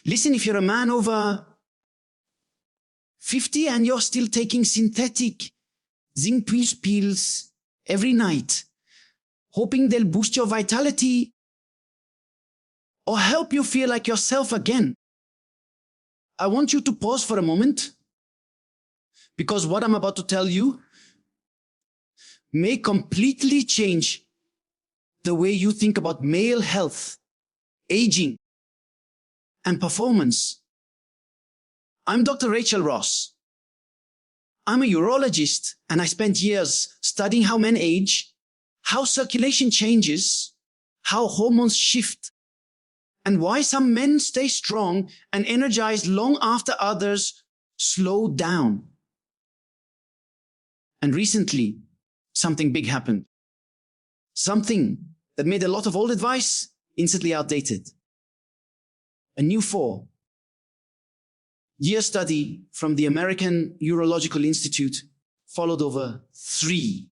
Listen, if you're a man over 50 and you're still taking synthetic zinc pills every night, hoping they'll boost your vitality or help you feel like yourself again, I want you to pause for a moment, because what I'm about to tell you may completely change the way you think about male health, aging, and performance. I'm Dr. Rachel Ross. I'm a urologist, and I spent years studying how men age, how circulation changes, how hormones shift, and why some men stay strong and energized long after others slow down. And recently, something big happened. Something that made a lot of old advice instantly outdated. A new 4-year study from the American Urological Institute followed over 3.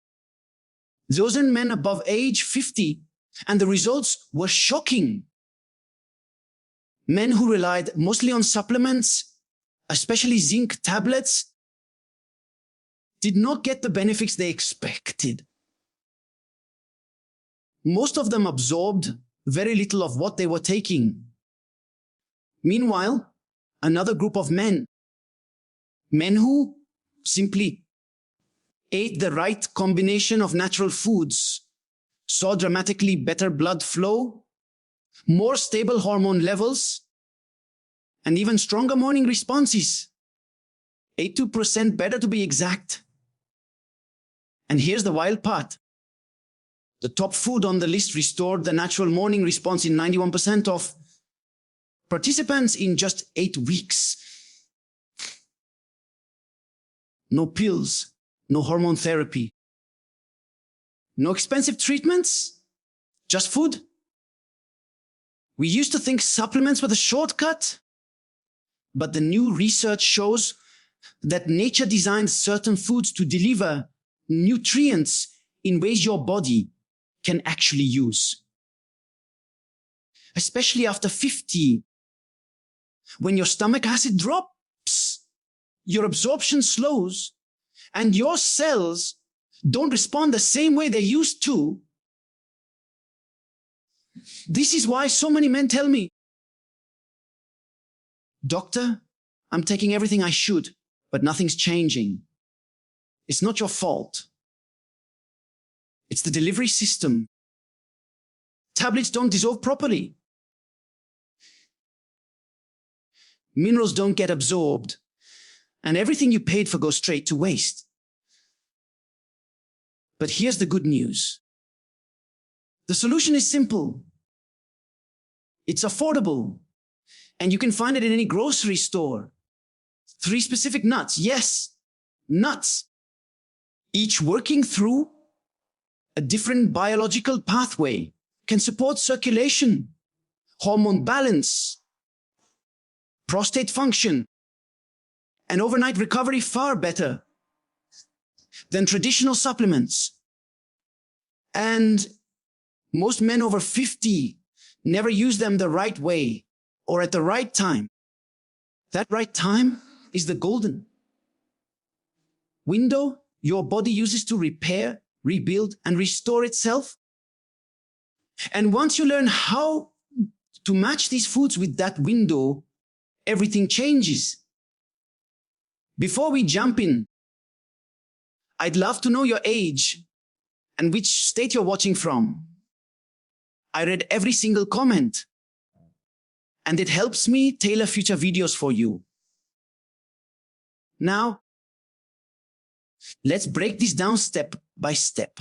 Those are men above age 50, and the results were shocking. Men who relied mostly on supplements, especially zinc tablets, did not get the benefits they expected. Most of them absorbed very little of what they were taking. Meanwhile, another group of men who simply ate the right combination of natural foods, saw dramatically better blood flow, more stable hormone levels, and even stronger morning responses. 82% better to be exact. And here's the wild part. The top food on the list restored the natural morning response in 91% of participants in just 8 weeks. No pills, no hormone therapy, no expensive treatments, just food. We used to think supplements were the shortcut, but the new research shows that nature designed certain foods to deliver nutrients in ways your body can actually use. Especially after 50, when your stomach acid drops, your absorption slows, and your cells don't respond the same way they used to. This is why so many men tell me, "Doctor, I'm taking everything I should, but nothing's changing." It's not your fault. It's the delivery system. Tablets don't dissolve properly. Minerals don't get absorbed, and everything you paid for goes straight to waste. But here's the good news. The solution is simple. It's affordable, and you can find it in any grocery store. 3 specific nuts. Yes, nuts. Each working through a different biological pathway can support circulation, hormone balance, prostate function, and overnight recovery far better than traditional supplements. And most men over 50 never use them the right way or at the right time. That right time is the golden window your body uses to repair, rebuild, and restore itself. And once you learn how to match these foods with that window, everything changes. Before we jump in, I'd love to know your age and which state you're watching from. I read every single comment, and it helps me tailor future videos for you. Now, let's break this down step by step.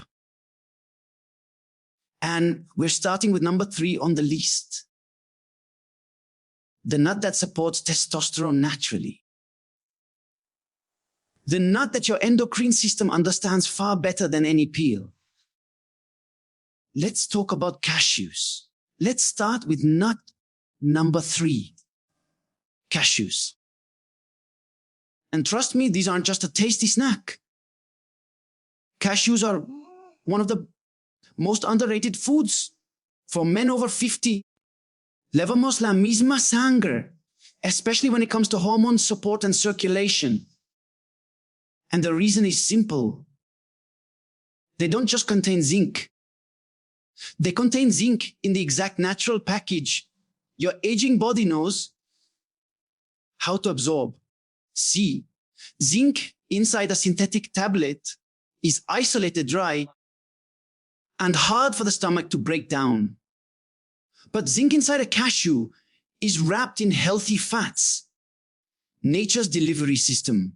And we're starting with number 3 on the list. The nut that supports testosterone naturally. The nut that your endocrine system understands far better than any pill. Let's talk about cashews. Let's start with nut number 3, cashews. And trust me, these aren't just a tasty snack. Cashews are one of the most underrated foods for men over 50. Levamos la misma sangre especially when it comes to hormone support and circulation. And the reason is simple. They don't just contain zinc. They contain zinc in the exact natural package your aging body knows how to absorb. See, zinc inside a synthetic tablet is isolated dry and hard for the stomach to break down. But zinc inside a cashew is wrapped in healthy fats, nature's delivery system.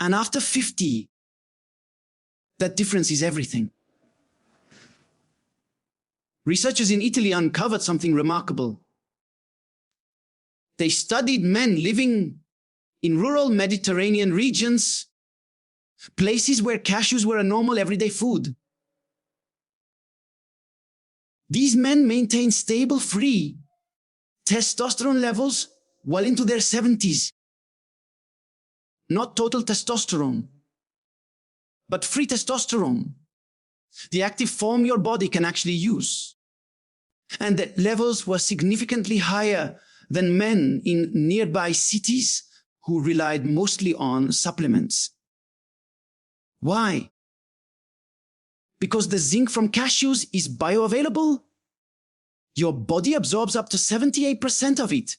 And after 50, that difference is everything. Researchers in Italy uncovered something remarkable. They studied men living in rural Mediterranean regions, places where cashews were a normal everyday food. These men maintained stable, free testosterone levels well into their 70s. Not total testosterone, but free testosterone, the active form your body can actually use. And the levels were significantly higher than men in nearby cities who relied mostly on supplements. Why? Because the zinc from cashews is bioavailable. Your body absorbs up to 78% of it.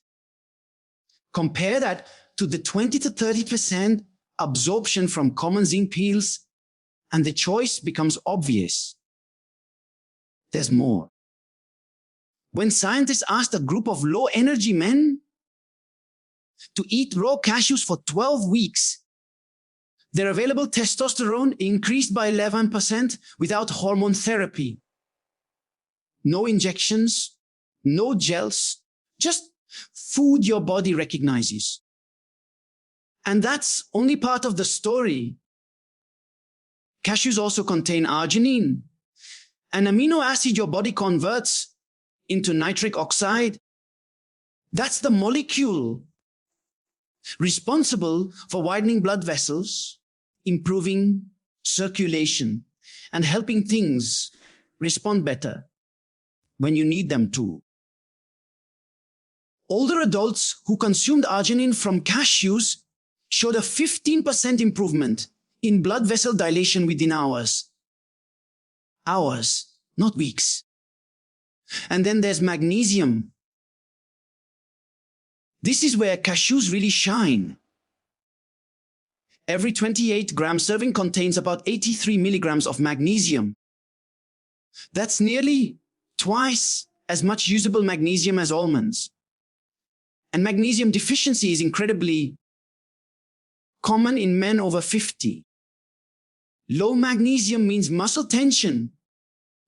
Compare that to the 20 to 30% absorption from common zinc pills, and the choice becomes obvious. There's more. When scientists asked a group of low-energy men to eat raw cashews for 12 weeks, their available testosterone increased by 11% without hormone therapy. No injections, no gels, just food your body recognizes. And that's only part of the story. Cashews also contain arginine, an amino acid your body converts into nitric oxide. That's the molecule responsible for widening blood vessels, improving circulation, and helping things respond better when you need them to. Older adults who consumed arginine from cashews showed a 15% improvement in blood vessel dilation within hours. Hours, not weeks. And then there's magnesium. This is where cashews really shine. Every 28-gram serving contains about 83 milligrams of magnesium. That's nearly twice as much usable magnesium as almonds. And magnesium deficiency is incredibly common in men over 50. Low magnesium means muscle tension,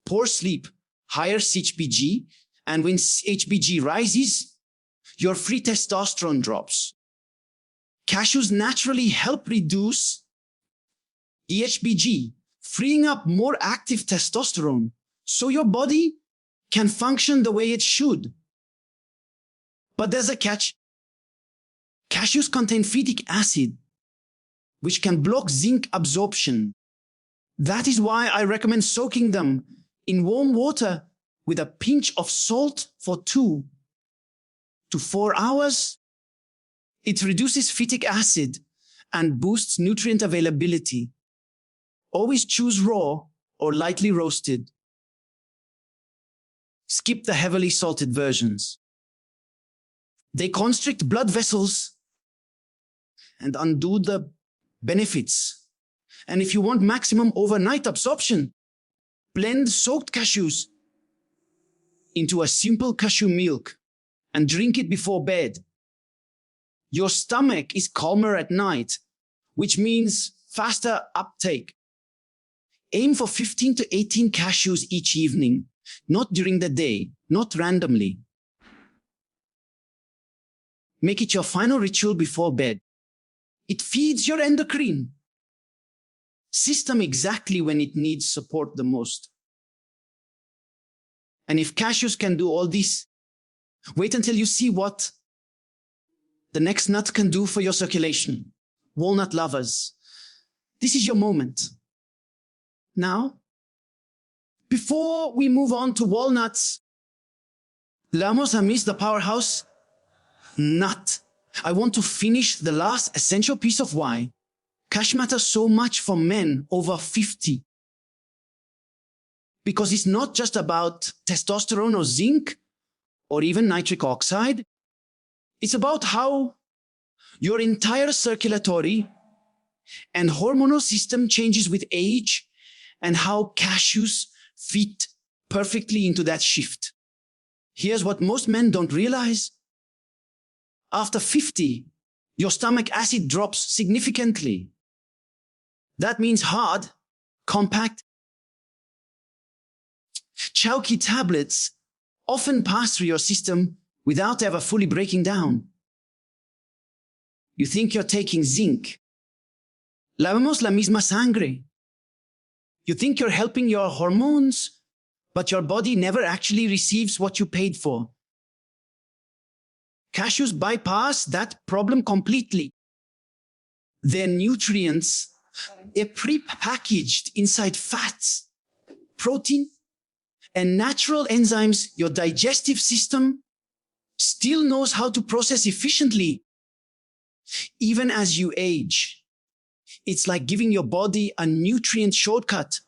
poor sleep, higher HBG, and when HBG rises, your free testosterone drops. Cashews naturally help reduce HBG, freeing up more active testosterone, so your body can function the way it should. But there's a catch. Cashews contain phytic acid, which can block zinc absorption. That is why I recommend soaking them in warm water with a pinch of salt for 2 to 4 hours. It reduces phytic acid and boosts nutrient availability. Always choose raw or lightly roasted. Skip the heavily salted versions. They constrict blood vessels and undo the benefits. And if you want maximum overnight absorption, blend soaked cashews into a simple cashew milk and drink it before bed. Your stomach is calmer at night, which means faster uptake. Aim for 15 to 18 cashews each evening, not during the day, not randomly. Make it your final ritual before bed. It feeds your endocrine system exactly when it needs support the most. And if cashews can do all this, wait until you see what the next nut can do for your circulation. Walnut lovers, this is your moment. Now, before we move on to walnuts, Lamos Amis, the powerhouse, nut. I want to finish the last essential piece of why cash matters so much for men over 50. Because it's not just about testosterone or zinc or even nitric oxide. It's about how your entire circulatory and hormonal system changes with age and how cashews fit perfectly into that shift. Here's what most men don't realize. After 50, your stomach acid drops significantly. That means hard, compact, chalky tablets often pass through your system without ever fully breaking down. You think you're taking zinc. Lavamos la misma sangre. You think you're helping your hormones, but your body never actually receives what you paid for. Cashews bypass that problem completely. Their nutrients are pre-packaged inside fats, protein, and natural enzymes your digestive system still knows how to process efficiently. Even as you age, it's like giving your body a nutrient shortcut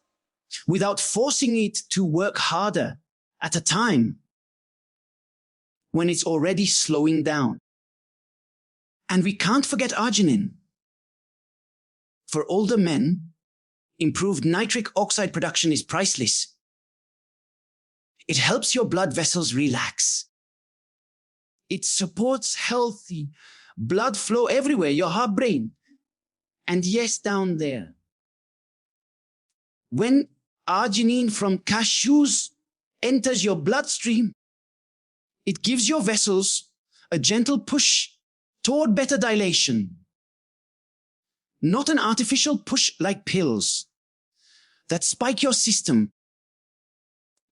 without forcing it to work harder at a time when it's already slowing down. And we can't forget arginine. For older men, improved nitric oxide production is priceless. It helps your blood vessels relax. It supports healthy blood flow everywhere, your heart, brain, and yes, down there. When arginine from cashews enters your bloodstream, it gives your vessels a gentle push toward better dilation. Not an artificial push like pills that spike your system,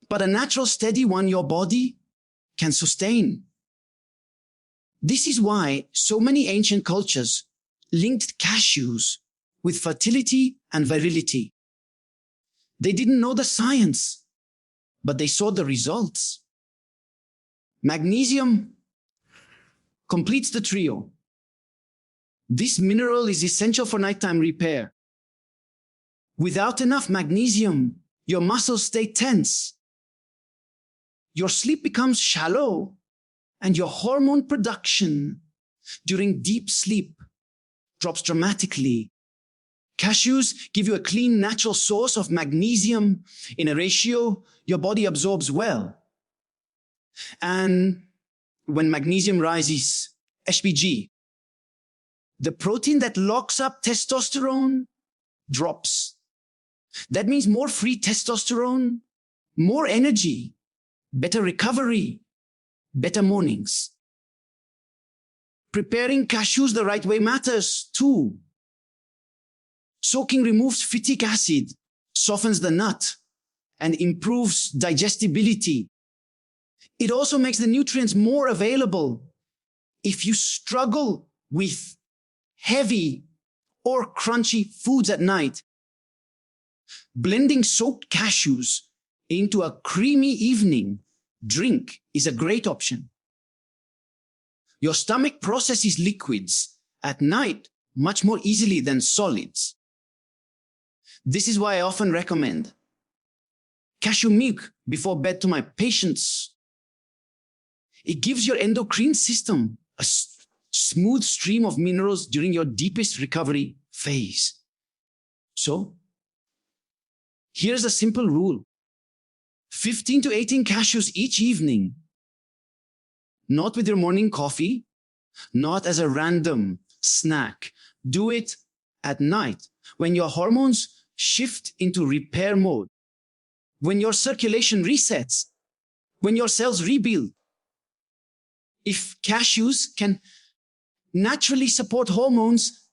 but a natural steady one your body can sustain. This is why so many ancient cultures linked cashews with fertility and virility. They didn't know the science, but they saw the results. Magnesium completes the trio. This mineral is essential for nighttime repair. Without enough magnesium, your muscles stay tense. Your sleep becomes shallow, and your hormone production during deep sleep drops dramatically. Cashews give you a clean, natural source of magnesium in a ratio your body absorbs well. And when magnesium rises, HBG, the protein that locks up testosterone, drops. That means more free testosterone, more energy, better recovery, better mornings. Preparing cashews the right way matters too. Soaking removes phytic acid, softens the nut, and improves digestibility. It also makes the nutrients more available. If you struggle with heavy or crunchy foods at night, blending soaked cashews into a creamy evening drink is a great option. Your stomach processes liquids at night much more easily than solids. This is why I often recommend cashew milk before bed to my patients. It gives your endocrine system a smooth stream of minerals during your deepest recovery phase. So, here's a simple rule. 15 to 18 cashews each evening. Not with your morning coffee, not as a random snack. Do it at night when your hormones shift into repair mode, when your circulation resets, when your cells rebuild. If cashews can naturally support hormones,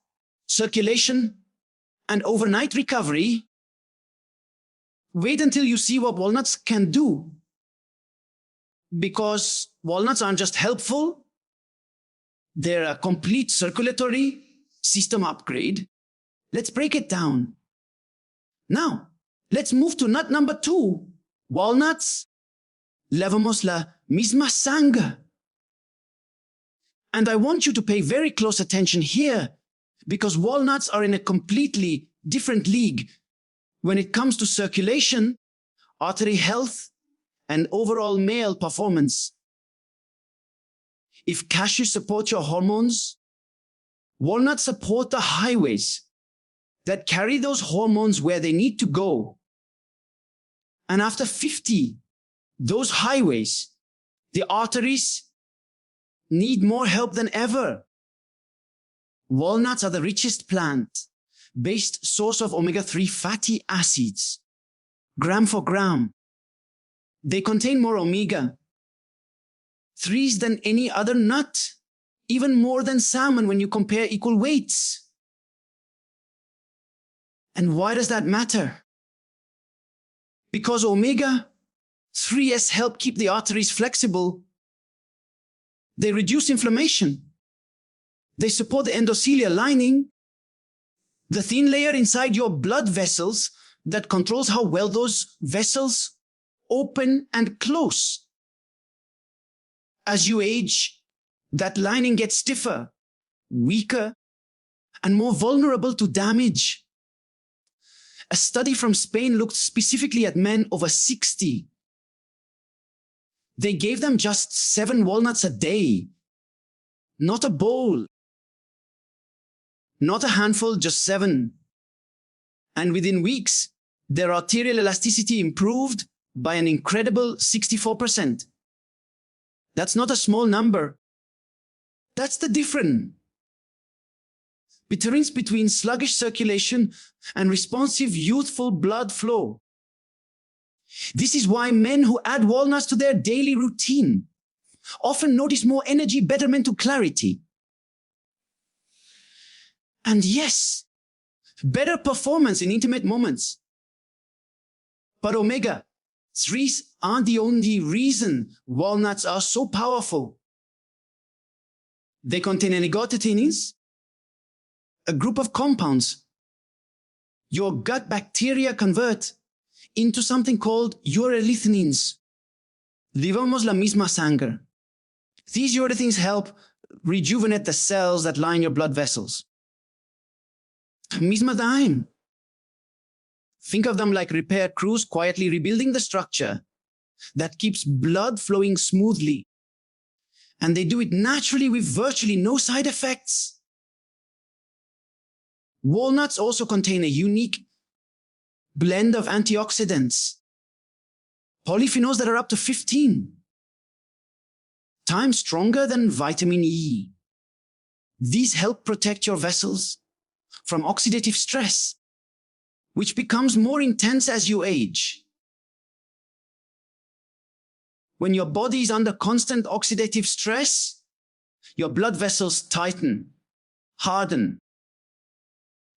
circulation, and overnight recovery, wait until you see what walnuts can do. Because walnuts aren't just helpful, they're a complete circulatory system upgrade. Let's break it down. Now, let's move to nut number 2. Walnuts. Lavamos la misma sangre. And I want you to pay very close attention here, because walnuts are in a completely different league when it comes to circulation, artery health, and overall male performance. If cashews support your hormones, walnuts support the highways that carry those hormones where they need to go. And after 50, those highways, the arteries, need more help than ever. Walnuts are the richest plant-based source of omega-3 fatty acids, gram for gram. They contain more omega-3s than any other nut, even more than salmon when you compare equal weights. And why does that matter? Because omega-3s help keep the arteries flexible. They reduce inflammation. They support the endothelial lining, the thin layer inside your blood vessels that controls how well those vessels open and close. As you age, that lining gets stiffer, weaker, and more vulnerable to damage. A study from Spain looked specifically at men over 60. They gave them just 7 walnuts a day, not a bowl, not a handful, just 7. And within weeks, their arterial elasticity improved by an incredible 64%. That's not a small number. That's the difference between sluggish circulation and responsive youthful blood flow. This is why men who add walnuts to their daily routine often notice more energy, better mental clarity. And yes, better performance in intimate moments. But omega-3s aren't the only reason walnuts are so powerful. They contain oligothyronins, a group of compounds your gut bacteria convert into something called urolithinins. Vivamos la misma sangre. These urolithinins help rejuvenate the cells that line your blood vessels. Misma dime. Think of them like repair crews quietly rebuilding the structure that keeps blood flowing smoothly. And they do it naturally with virtually no side effects. Walnuts also contain a unique blend of antioxidants, polyphenols that are up to 15 times stronger than vitamin E. These help protect your vessels from oxidative stress, which becomes more intense as you age. When your body is under constant oxidative stress, your blood vessels tighten, harden,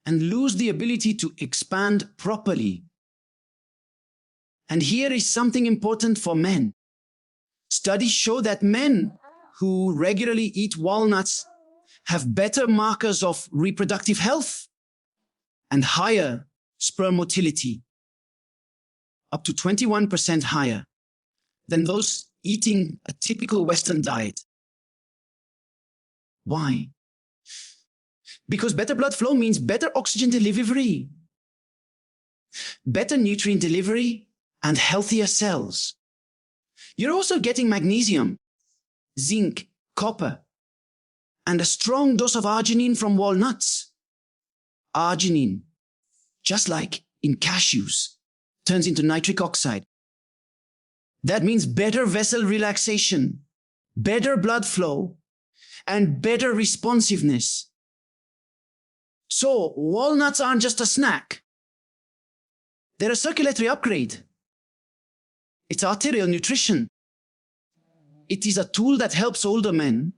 and lose the ability to expand properly. And here is something important for men. Studies show that men who regularly eat walnuts have better markers of reproductive health and higher sperm motility, up to 21% higher than those eating a typical Western diet. Why? Because better blood flow means better oxygen delivery, better nutrient delivery, and healthier cells. You're also getting magnesium, zinc, copper, and a strong dose of arginine from walnuts. Arginine, just like in cashews, turns into nitric oxide. That means better vessel relaxation, better blood flow, and better responsiveness. So, walnuts aren't just a snack. They're a circulatory upgrade. It's arterial nutrition. It is a tool that helps older men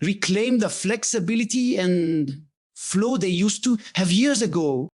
reclaim the flexibility and flow they used to have years ago